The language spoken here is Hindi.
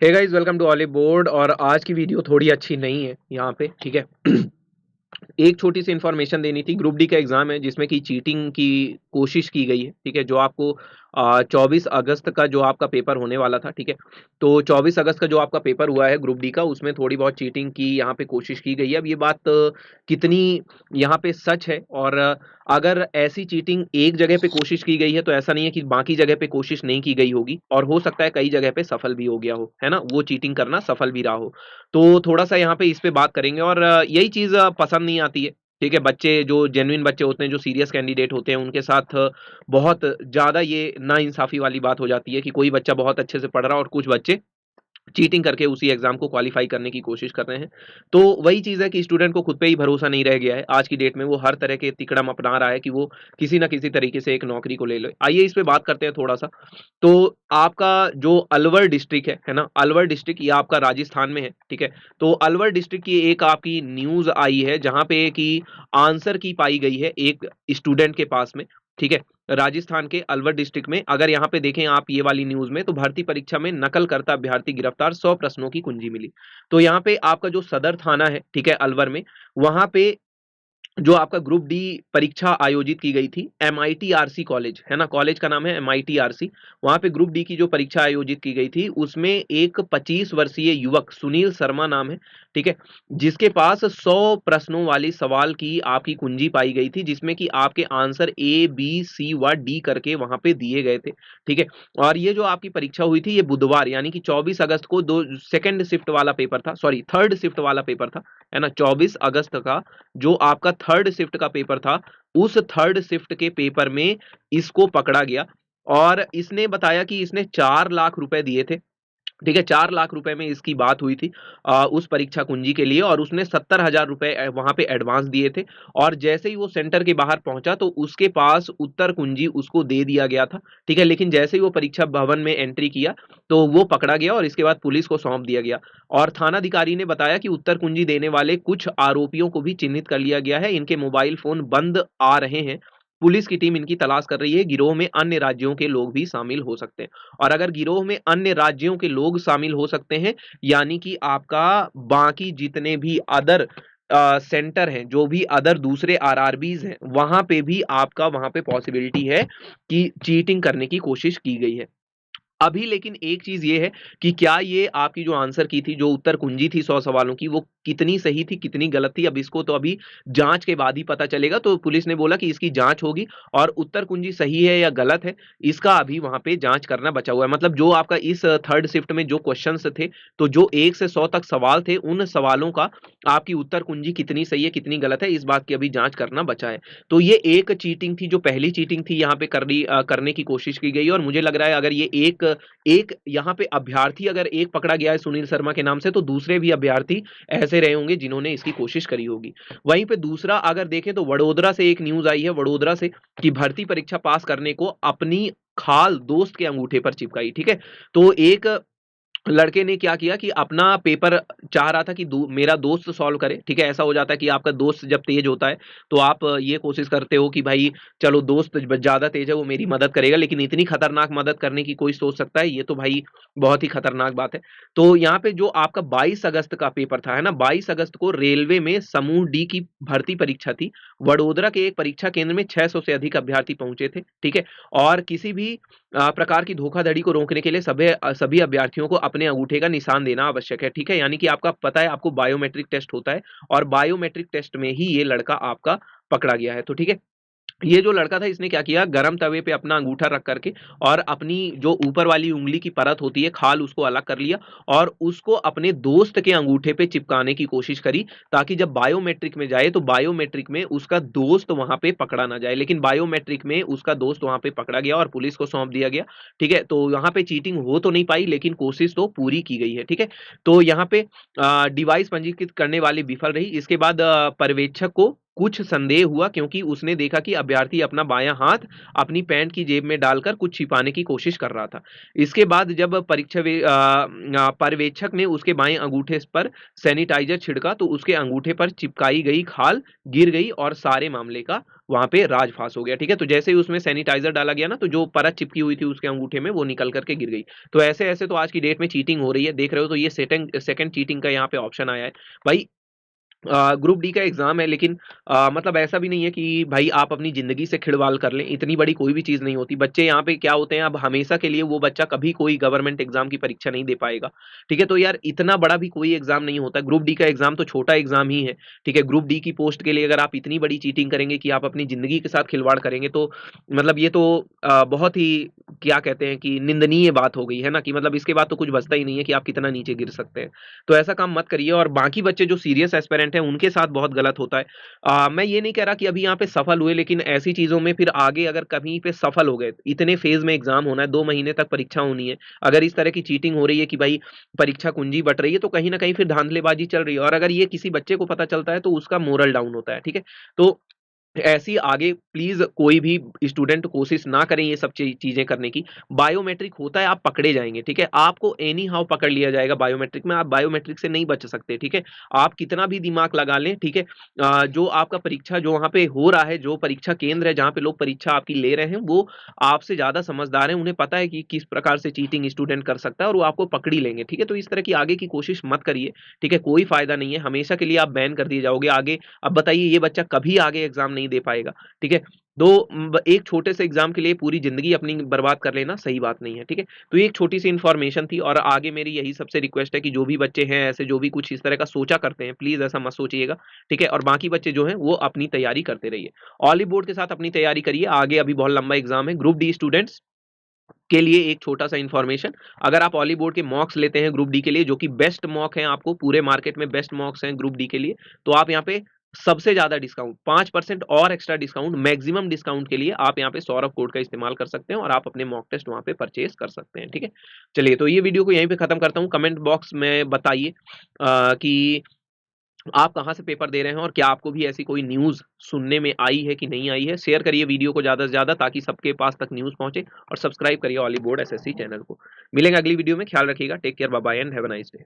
Hey guys, welcome to Oliveboard. और आज की वीडियो थोड़ी अच्छी नहीं है यहाँ पे, ठीक है। एक छोटी सी इन्फॉर्मेशन देनी थी। ग्रुप डी का एग्जाम है जिसमें कि चीटिंग की कोशिश की गई है, ठीक है। जो आपको 24 अगस्त का जो आपका पेपर होने वाला था, ठीक है। तो 24 अगस्त का जो आपका पेपर हुआ है ग्रुप डी का, उसमें थोड़ी बहुत चीटिंग की यहाँ पे कोशिश की गई है। अब ये बात कितनी यहाँ पे सच है, और अगर ऐसी चीटिंग एक जगह पे कोशिश की गई है तो ऐसा नहीं है कि बाकी जगह पे कोशिश नहीं की गई होगी, और हो सकता है कई जगह पे सफल भी हो गया हो, है ना, वो चीटिंग करना सफल भी रहा हो। तो थोड़ा-सा यहाँ पे इस पे बात करेंगे, और यही चीज़ पसंद नहीं आती है, ठीक है? बच्चे जो जेन्युइन बच्चे होते हैं, जो सीरियस कैंडिडेट होते हैं, उनके साथ बहुत ज़्यादा ये नाइंसाफ़ी वाली बात हो जाती है कि कोई बच्चा बहुत अच्छे से पढ़ रहा है और कुछ बच्चे चीटिंग करके उसी एग्जाम को क्वालीफाई करने की कोशिश कर रहे हैं। तो वही चीज़ है कि स्टूडेंट को खुद पे ही भरोसा नहीं रह गया है। आज की डेट में वो हर तरह के तिकड़म अपना रहा है कि वो किसी न किसी तरीके से एक नौकरी को ले ले। आइए इस पे बात करते हैं थोड़ा-सा। तो आपका जो अलवर डिस्ट्रिक्ट है ना? अलवर डिस्ट्रिक्ट ये आपका राजस्थान में है, ठीक है? तो अलवर डिस्ट्रिक्ट की एक आपकी न्यूज़ आई है जहाँ पे कि आंसर की पाई गई है एक स्टूडेंट के पास में, ठीक है? राजस्थान के अलवर डिस्ट्रिक्ट में अगर यहाँ पे देखें आप ये वाली न्यूज़ में, तो भर्ती परीक्षा में नकल करता अभ्यर्थी गिरफ्तार, 100 प्रश्नों की कुंजी मिली। तो यहाँ पे आपका जो सदर थाना है, ठीक है, अलवर में, वहाँ पे जो आपका ग्रुप डी परीक्षा आयोजित की गई थी, एमआईटीआरसी कॉलेज, है ना? कॉलेज का नाम है एमआईटीआरसी। वहाँ पे ग्रुप डी की जो परीक्षा आयोजित की गई थी, उसमें एक 25 वर्षीय युवक सुनील शर्मा नाम है, ठीक है? जिसके पास 100 प्रश्नों वाली सवाल की आपकी कुंजी पाई गई थी, जिसमें कि आपके आंसर ए, बी, सी व डी करके वहाँ पे दिए गए थे, ठीक है? और ये जो आपकी परीक्षा हुई थी, ये बुधवार यानी कि 24 अगस्त को दो सेकंड शिफ्ट वाला पेपर था, सॉरी थर्ड शिफ्ट वाला पेपर था, है ना? 24 अगस्त का जो आपका थर्ड शिफ्ट का पेपर था, उस थर्ड शिफ्ट के पेपर में इसको पकड़ा गया, और इसने बताया कि इसने 4 लाख रुपए दिए थे। ठीक है, 4 लाख रुपए में इसकी बात हुई थी उस परीक्षा कुंजी के लिए, और उसने 70,000 रुपए वहाँ पे एडवांस दिए थे। और जैसे ही वो सेंटर के बाहर पहुँचा तो उसके पास उत्तर कुंजी उसको दे दिया गया था, ठीक है? लेकिन जैसे ही वो परीक्षा भवन में एंट्री किया, तो वो पकड़ा गया और इसके बाद पुलिस को सौंप दिया गया। और थानाधिकारी ने बताया कि उत्तर कुंजी देने वाले कुछ आरोपियों को भी चिन्हित कर लिया गया है, इनके मोबाइल फ़ोन बंद आ रहे हैं। पुलिस की टीम इनकी तलाश कर रही है, गिरोह में अन्य राज्यों के लोग भी शामिल हो सकते हैं। और अगर गिरोह में अन्य राज्यों के लोग शामिल हो सकते हैं, यानी कि आपका बाकी जितने भी अदर सेंटर हैं, जो भी अदर दूसरे आरआरबीज़ हैं, वहाँ पे भी आपका वहाँ पे पॉसिबिलिटी है कि चीटिंग करने की कोशिश की गई है। अभी लेकिन एक चीज़ ये है कि क्या ये आपकी जो आंसर की थी, जो उत्तर कुंजी थी 100 सवालों की, वो कितनी सही थी, कितनी गलत थी, अब इसको तो अभी जाँच के बाद ही पता चलेगा। तो पुलिस ने बोला कि इसकी जाँच होगी, और उत्तर कुंजी सही है या गलत है, इसका अभी वहाँ पे जाँच करना बचा हुआ है। मतलब जो आपका इस थर्ड शिफ्ट में जो क्वेश्चन्स थे, तो जो 1 से 100 तक सवाल थे, उन सवालों का आपकी उत्तर कुंजी कितनी सही है, कितनी गलत है, इस बात की अभी जाँच करना बचा है। तो ये एक चीटिंग थी, जो पहली चीटिंग थी यहाँ पे करने की कोशिश की गई है, और मुझे लग रहा है अगर ये एक एक यहाँ पे अभ्यर्थी अगर एक पकड़ा गया है सुनील शर्मा के नाम से, तो दूसरे भी अभ्यर्थी ऐसे रहे होंगे जिन्होंने इसकी कोशिश करी होगी। वहीं पे दूसरा अगर देखें तो वडोदरा से एक न्यूज़ आई है, वडोदरा से, कि भर्ती परीक्षा पास करने को अपनी खाल दोस्त के अंगूठे पर चिपकाई, ठीक है? तो एक लड़के ने क्या किया कि अपना पेपर चाह रहा था कि मेरा दोस्त सॉल्व करे, ठीक है? ऐसा हो जाता है कि आपका दोस्त जब तेज होता है, तो आप ये कोशिश करते हो कि भाई चलो दोस्त ज़्यादा तेज है, वो मेरी मदद करेगा, लेकिन इतनी खतरनाक मदद करने की कोई सोच सकता है, ये तो भाई बहुत ही खतरनाक बात है। तो यहाँ पे जो आपका 22 अगस्त का पेपर था, है ना? 22 अगस्त को रेलवे में समूह डी की भर्ती परीक्षा थी। वडोदरा के एक परीक्षा केंद्र में 600 से अधिक अभ्यर्थी पहुँचे थे, ठीक है? और किसी भी प्रकार की धोखाधड़ी को रोकने के लिए सभी अभ्यर्थियों को अपने अंगूठे का निशान देना आवश्यक है, ठीक है? यानी कि आपका पता है, आपको बायोमेट्रिक टेस्ट होता है, और बायोमेट्रिक टेस्ट में ही ये लड़का आपका पकड़ा गया है, तो ठीक है? ये जो लड़का था, इसने क्या किया, गरम तवे पे अपना अंगूठा रख करके और अपनी जो ऊपर वाली उँगली की परत होती है, खाल, उसको अलग कर लिया, और उसको अपने दोस्त के अंगूठे पे चिपकाने की कोशिश करी, ताकि जब बायोमेट्रिक में जाए तो बायोमेट्रिक में उसका दोस्त वहां पे पकड़ा ना जाए। लेकिन बायोमेट्रिक में उसका दोस्त वहां पे पकड़ा गया और पुलिस को सौंप दिया गया, ठीक है? तो यहाँ पे चीटिंग हो तो नहीं पाई, लेकिन कोशिश तो पूरी की गई है, ठीक है? तो यहाँ पे डिवाइस पंजीकृत करने वाली विफल रही। इसके बाद पर्यवेक्षक को कुछ संदेह हुआ, क्योंकि उसने देखा कि अभ्यर्थी अपना बायां हाथ अपनी पैंट की जेब में डालकर कुछ छिपाने की कोशिश कर रहा था। इसके बाद जब पर्यवेक्षक ने उसके बाएं अंगूठे पर सैनिटाइजर छिड़का, तो उसके अंगूठे पर चिपकाई गई खाल गिर गई और सारे मामले का वहाँ पे राज फास हो गया, ठीक है? तो जैसे ही उसमें सैनिटाइज़र डाला गया ना, तो जो परत चिपकी हुई थी उसके अंगूठे में, वो निकल कर के गिर गई। तो ऐसे-ऐसे तो आज की डेट में चीटिंग हो रही है, देख रहे हो, तो ये सेटेंग सेकंड चीटिंग का यहाँ पे ऑप्शन आया है। भाई ग्रुप डी का एग्ज़ाम है, लेकिन मतलब ऐसा भी नहीं है कि भाई आप अपनी ज़िंदगी से खिलवाड़ कर लें, इतनी बड़ी कोई भी चीज़ नहीं होती। बच्चे यहाँ पे क्या होते हैं, अब हमेशा के लिए वो बच्चा कभी कोई गवर्नमेंट एग्ज़ाम की परीक्षा नहीं दे पाएगा, ठीक है? तो यार इतना बड़ा भी कोई एग्ज़ाम नहीं होता, ग्रुप डी का एग्ज़ाम तो छोटा एग्ज़ाम ही है, ठीक है? ग्रुप डी की पोस्ट के लिए अगर आप इतनी बड़ी चीटिंग करेंगे कि आप अपनी ज़िंदगी के साथ खिलवाड़ करेंगे, तो मतलब ये तो बहुत ही क्या कहते हैं कि निंदनीय बात हो गई, है ना? कि मतलब इसके बाद तो कुछ बचता ही नहीं है कि आप कितना नीचे गिर सकते हैं। तो ऐसा काम मत करिए, और बाकी बच्चे जो सीरियस एस्पिरेंट हैं, उनके साथ बहुत गलत होता है। मैं ये नहीं कह रहा कि अभी यहाँ पे सफल हुए, लेकिन ऐसी चीज़ों में फिर आगे अगर कहीं पे सफल हो गए, इतने फेज़ में एग्ज़ाम होना है, 2 महीने तक परीक्षा होनी है। अगर इस तरह की चीटिंग हो रही है कि भाई परीक्षा कुंजी बँट रही है, तो कहीं न कहीं फिर धाँधलेबाज़ी चल रही है, और अगर ये किसी बच्चे को पता चलता है, तो उसका मोरल डाउन होता है, ठीक है? तो ऐसी आगे प्लीज़ कोई भी स्टूडेंट कोशिश ना करें ये सब चीज़ें करने की। बायोमेट्रिक होता है, आप पकड़े जाएँगे, ठीक है? आपको एनी हाउ पकड़ लिया जाएगा बायोमेट्रिक में, आप बायोमेट्रिक से नहीं बच सकते, ठीक है? आप कितना भी दिमाग लगा लें, ठीक है? जो आपका परीक्षा जो वहाँ पे हो रहा है, जो परीक्षा केंद्र है जहाँ पे लोग परीक्षा आपकी ले रहे हैं, वो आपसे ज़्यादा समझदार हैं, उन्हें पता है कि किस प्रकार से चीटिंग स्टूडेंट कर सकता है, और वो आपको पकड़ ही लेंगे, ठीक है? तो इस तरह की आगे की कोशिश मत करिए, ठीक है? कोई फ़ायदा नहीं है, हमेशा के लिए आप बैन कर दिए जाओगे आगे। अब बताइए ये बच्चा कभी आगे एग्ज़ाम नहीं दे पाएगा, ठीक है? तो एक छोटे से एग्ज़ाम के लिए पूरी ज़िंदगी अपनी बर्बाद कर लेना सही बात नहीं है, ठीक है? तो ये एक छोटी-सी इन्फॉर्मेशन थी, और आगे मेरी यही सबसे रिक्वेस्ट है कि जो भी बच्चे हैं ऐसे, जो भी कुछ इस तरह का सोचा करते हैं, प्लीज़ ऐसा मत सोचिएगा, ठीक है? और बाकी बच्चे जो हैं वो अपनी तैयारी करते रहिए। ऑलिव बोर्ड के साथ अपनी तैयारी करिए, आगे अभी बहुत लंबा एग्ज़ाम है। ग्रुप डी स्टूडेंट्स के लिए एक छोटा-सा इन्फॉर्मेशन, अगर आप ऑली बोर्ड के मॉक्स लेते हैं ग्रुप डी के लिए, जो कि बेस्ट मॉक हैं, आपको पूरे मार्केट में बेस्ट मॉक्स हैं ग्रुप डी के लिए, तो आप यहाँ पे सबसे ज़्यादा डिस्काउंट 5% और एक्स्ट्रा डिस्काउंट, मैक्सिमम डिस्काउंट के लिए आप यहाँ पे सौरभ कोड का इस्तेमाल कर सकते हैं, और आप अपने मॉक टेस्ट वहाँ पे परचेज़ कर सकते हैं, ठीक है? चलिए, तो ये वीडियो को यहीं पे खत्म करता हूँ। कमेंट बॉक्स में बताइए कि आप कहाँ से पेपर दे रहे हैं, और क्या आपको भी ऐसी कोई न्यूज़ सुनने में आई है कि नहीं आई है? शेयर करिए वीडियो को ज़्यादा से ज़्यादा, ताकि सबके पास तक न्यूज़ पहुँचे, और सब्सक्राइब करिए ऑली बोर्ड एसएससी चैनल को। मिलेंगे अगली वीडियो में, ख्याल रखिएगा। Take care, bye bye and have a nice day.